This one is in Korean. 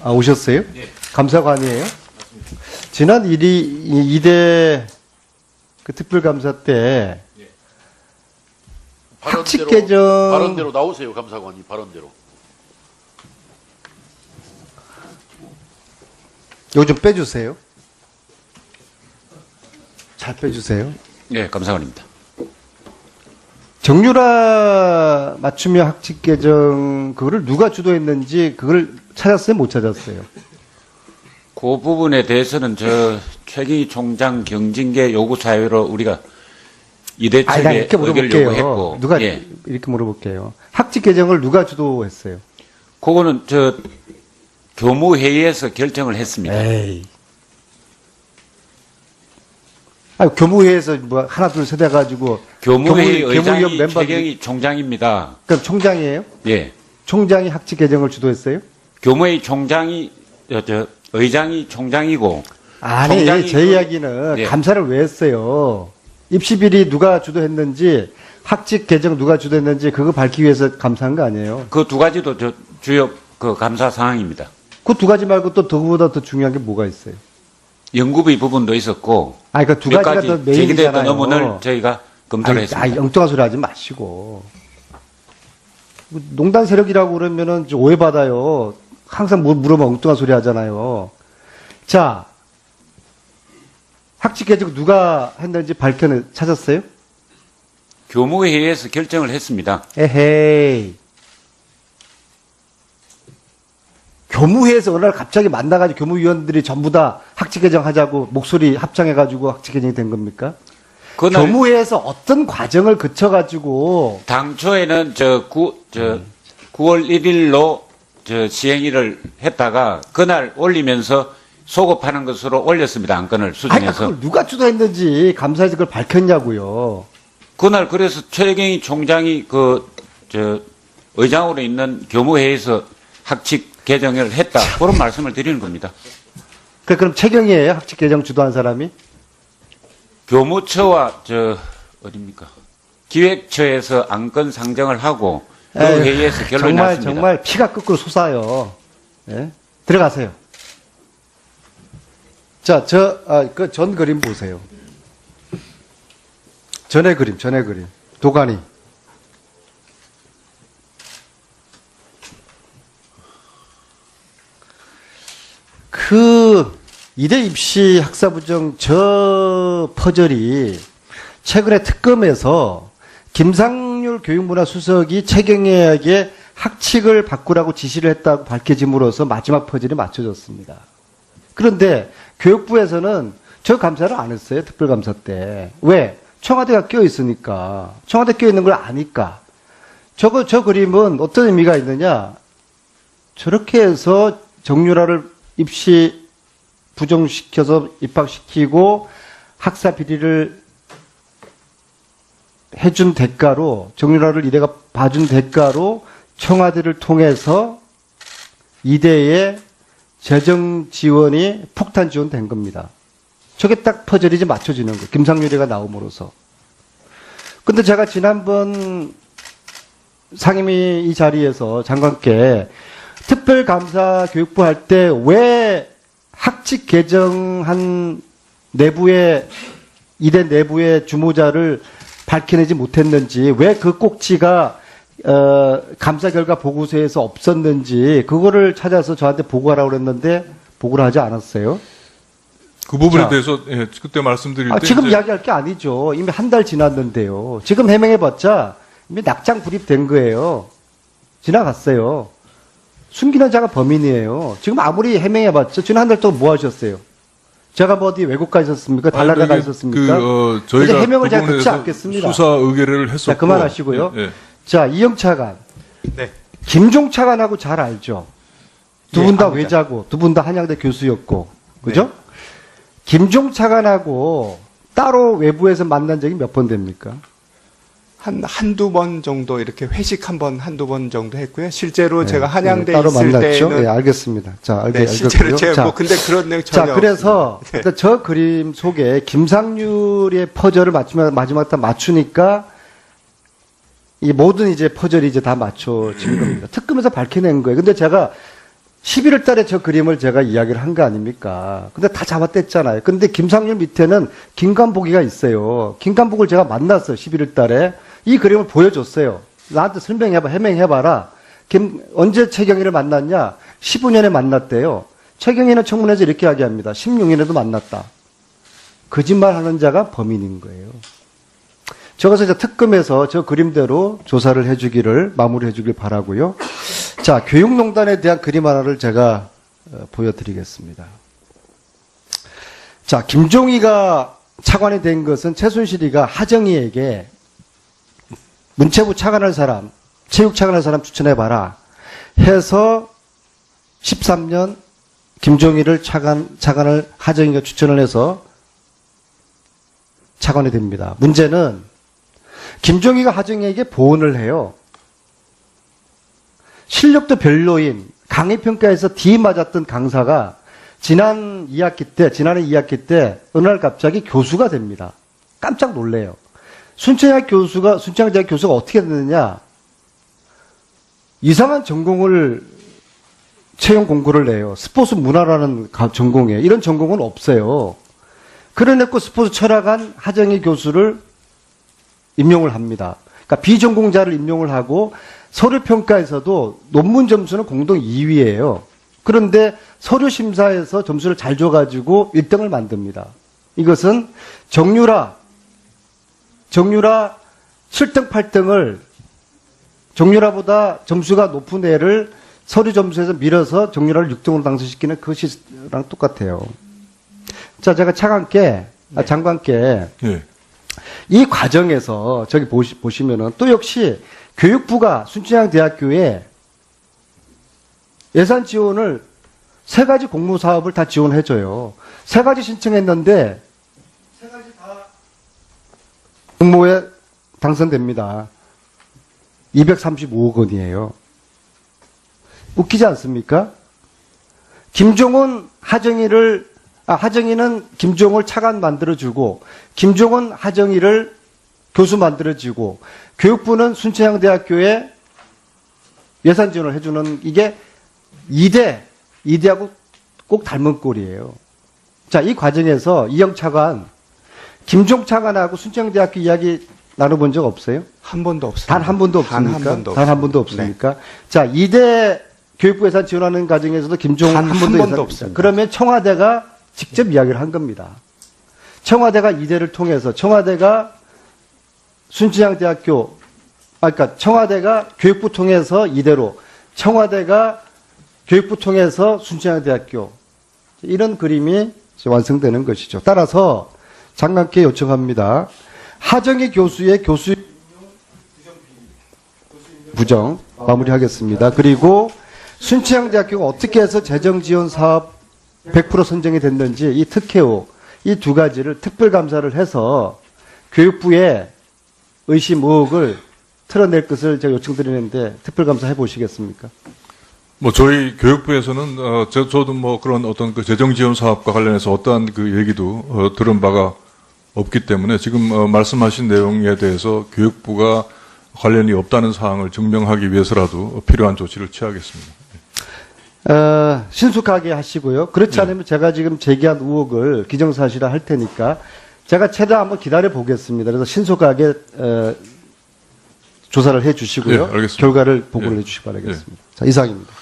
아, 오셨어요? 네. 감사관이에요? 맞습니다. 지난 2대 그 특별감사 때 네. 학칙 개정 발언대로 나오세요, 감사관이 발언대로. 이거 좀 빼주세요. 잘 빼주세요. 네, 감사관입니다. 정유라 맞춤형 학칙 개정 그거를 누가 주도했는지 그걸 찾았어요? 못 찾았어요? 그 부분에 대해서는 최경희 총장 경징계 요구 사유로 우리가 이대 난 측에 이렇게 의견을 물어볼게요. 요구했고, 누가 예, 이렇게 물어볼게요. 학칙 개정을 누가 주도했어요? 그거는 교무회의에서 결정을 했습니다. 에이. 아, 교무회에서 뭐 하나 둘 셋 해가지고 교무회의 의장이 교무위원 멤버들이 최경희 총장입니다. 그럼 총장이에요? 예, 총장이 학칙 개정을 주도했어요? 교무회의 총장이 의장이 총장이고, 아니, 총장이 제 이야기는 예. 감사를 왜 했어요? 입시비리 누가 주도했는지, 학칙 개정 누가 주도했는지 그거 밝히기 위해서 감사한 거 아니에요? 그 두 가지도 주요 감사 사항입니다. 그 두 가지 말고 또 그거보다 더 중요한 게 뭐가 있어요? 연구비 부분도 있었고, 아니, 그 두 몇 가지가 가지 더 제기됐던 메인이잖아요. 의문을 저희가 검토를 했습니다. 엉뚱한 소리 하지 마시고. 농단 세력이라고 그러면은 좀 오해받아요. 항상 물어보면 엉뚱한 소리 하잖아요. 자, 학칙 개정 누가 했는지 찾았어요? 교무회의에서 결정을 했습니다. 에헤이. 교무회에서 어느 날 갑자기 만나가지고 교무위원들이 전부 다 학칙 개정하자고 목소리 합창해가지고 학칙 개정이 된 겁니까? 그날 교무회에서 어떤 과정을 거쳐가지고 당초에는 9월 1일로 시행일을 했다가 그날 올리면서 소급하는 것으로 올렸습니다. 안건을 아니, 수정해서. 그걸 누가 주도했는지 감사에서 그걸 밝혔냐고요. 그날 그래서 최경희 총장이 의장으로 있는 교무회에서 학칙 개정을 했다. 그런 말씀을 드리는 겁니다. 그럼 최경희예요? 학칙 개정 주도한 사람이? 교무처와 어딥니까? 기획처에서 안건 상정을 하고 그 에휴, 회의에서 결론이 났습니다. 정말 피가 끄끄 솟아요. 예? 들어가세요. 자, 그 전 그림 보세요. 전의 그림. 도가니. 이대 입시 학사부정 저 퍼즐이 최근에 특검에서 김상률 교육문화수석이 최경희에게 학칙을 바꾸라고 지시를 했다고 밝혀짐으로써 마지막 퍼즐이 맞춰졌습니다. 그런데 교육부에서는 저 감사를 안 했어요. 특별감사 때. 왜? 청와대가 껴있으니까. 청와대 껴있는 걸 아니까. 저 그림은 어떤 의미가 있느냐. 저렇게 해서 정유라를 입시 부정시켜서 입학시키고 학사 비리를 해준 대가로, 정유라를 이대가 봐준 대가로 청와대를 통해서 이대의 재정 지원이 폭탄 지원된 겁니다. 저게 딱 퍼즐이 이제 맞춰지는 거예요. 김상률이가 나옴으로써. 근데 제가 지난번 상임위 이 자리에서 장관께 특별감사 교육부 할 때 왜 학칙 개정한 이대 내부의 주모자를 밝혀내지 못했는지, 왜 그 꼭지가 감사 결과 보고서에서 없었는지 그거를 찾아서 저한테 보고하라고 그랬는데 보고를 하지 않았어요. 그 부분에 자, 대해서 예, 그때 말씀드릴 때 지금 이제 이야기할 게 아니죠. 이미 한 달 지났는데요. 지금 해명해봤자 이미 낙장 불입된 거예요. 지나갔어요. 숨기는 자가 범인이에요. 지금 아무리 해명해봤자 지난 한 달 동안 뭐 하셨어요? 제가 뭐 어디 외국 가 있었습니까? 달나라 가 있었습니까? 저희가 이제 해명을 그 제가 부분에 듣지 대해서 않겠습니다. 수사 의뢰를 했었고. 자, 그만하시고요. 예, 예. 자, 이영 차관. 네. 김종 차관하고 잘 알죠? 두 예, 분 다 압니다. 외자고, 두 분 다 한양대 교수였고, 그죠? 네. 김종 차관하고 따로 외부에서 만난 적이 몇 번 됩니까? 한두 번 정도 이렇게 회식 한두 번 정도 했고요. 실제로 제가 네, 한양대에 따로 있을 만났죠? 때는 네, 알겠습니다. 자, 네, 실제로 알겠고요. 제가 자, 근데 그런 내용 전혀 자, 그래서 없습니다. 네. 일단 저 그림 속에 김상률의 퍼즐을 마지막 다 맞추니까 이 모든 이제 퍼즐이 이제 다 맞춰진 겁니다. 특검에서 밝혀낸 거예요. 근데 제가 11월 달에 저 그림을 제가 이야기를 한 거 아닙니까? 근데 다 잡아댔잖아요. 근데 김상률 밑에는 김관복이가 있어요. 김관복을 제가 만났어요. 11월 달에. 이 그림을 보여줬어요. 나한테 설명해봐, 해명해봐라. 언제 최경희를 만났냐? 15년에 만났대요. 최경희는 청문회에서 이렇게 이야기합니다. 16년에도 만났다. 거짓말하는 자가 범인인 거예요. 저것을 이제 특검에서 저 그림대로 조사를 해주기를, 마무리해주길 바라고요. 자, 교육농단에 대한 그림 하나를 제가 보여드리겠습니다. 자, 김종희가 차관이 된 것은 최순실이가 하정희에게 문체부 차관할 사람, 체육 차관할 사람 추천해봐라 해서 13년 김종희를 차관을 하정희가 추천을 해서 차관이 됩니다. 문제는 김종희가 하정희에게 보온을 해요. 실력도 별로인 강의평가에서 D 맞았던 강사가 지난해 2학기 때 어느 날 갑자기 교수가 됩니다. 깜짝 놀래요. 순천대학 교수가 어떻게 됐느냐? 이상한 전공을 채용 공고를 내요. 스포츠 문화라는 전공에. 이런 전공은 없어요. 그래놓고 스포츠 철학한 하정희 교수를 임용을 합니다. 그러니까 비전공자를 임용을 하고 서류평가에서도 논문 점수는 공동 2위예요. 그런데 서류심사에서 점수를 잘 줘가지고 1등을 만듭니다. 이것은 정유라 7등, 8등을 정유라보다 점수가 높은 애를 서류 점수에서 밀어서 정유라를 6등으로 당선시키는 그것이랑 똑같아요. 자, 제가 장관께 예. 이 과정에서 저기 보시면은 또 역시 교육부가 순천향대학교에 예산 지원을 3가지 공모 사업을 다 지원해줘요. 3가지 신청했는데 3가지 다 공모에 당선됩니다. 235억 원이에요. 웃기지 않습니까? 하정희는 김종을 차관 만들어주고, 김종은 하정희를 교수 만들어주고, 교육부는 순천향대학교에 예산 지원을 해주는 이게 2대하고 꼭 닮은 꼴이에요. 자, 이 과정에서 이영 차관, 김종 차관하고 순천향대학교 이야기 나눠본 적 없어요? 한 번도 없습니다. 단 한 번도 없습니까? 단 한 번도 없습니까? 네. 자, 2대 교육부 예산 지원하는 과정에서도 김종 단 한 한 번도 번도 예산 없습니다. 그러면 청와대가 직접 이야기를 한 겁니다. 청와대가 2대를 통해서 청와대가 순천향대학교, 그러니까 청와대가 교육부 통해서 2대로, 청와대가 교육부 통해서 순천향대학교, 이런 그림이 완성되는 것이죠. 따라서 장관께 요청합니다. 하정희 교수의 교수 부정 마무리하겠습니다. 그리고 순천향대학교가 어떻게 해서 재정지원 사업 100% 선정이 됐는지 이 특혜호, 이 2가지를 특별감사를 해서 교육부의 의심 의혹을 틀어낼 것을 제가 요청드리는데 특별감사 해보시겠습니까? 저희 교육부에서는 저도 그런 어떤 그 재정 지원 사업과 관련해서 어떠한 그 얘기도 들은 바가 없기 때문에 지금 말씀하신 내용에 대해서 교육부가 관련이 없다는 사항을 증명하기 위해서라도 필요한 조치를 취하겠습니다. 신속하게 하시고요. 그렇지 않으면 제가 지금 제기한 의혹을 기정사실화 할 테니까 제가 최대한 한번 기다려 보겠습니다. 그래서 신속하게 조사를 해 주시고요. 알겠습니다. 결과를 보고를 해 주시기 바라겠습니다. 자, 이상입니다.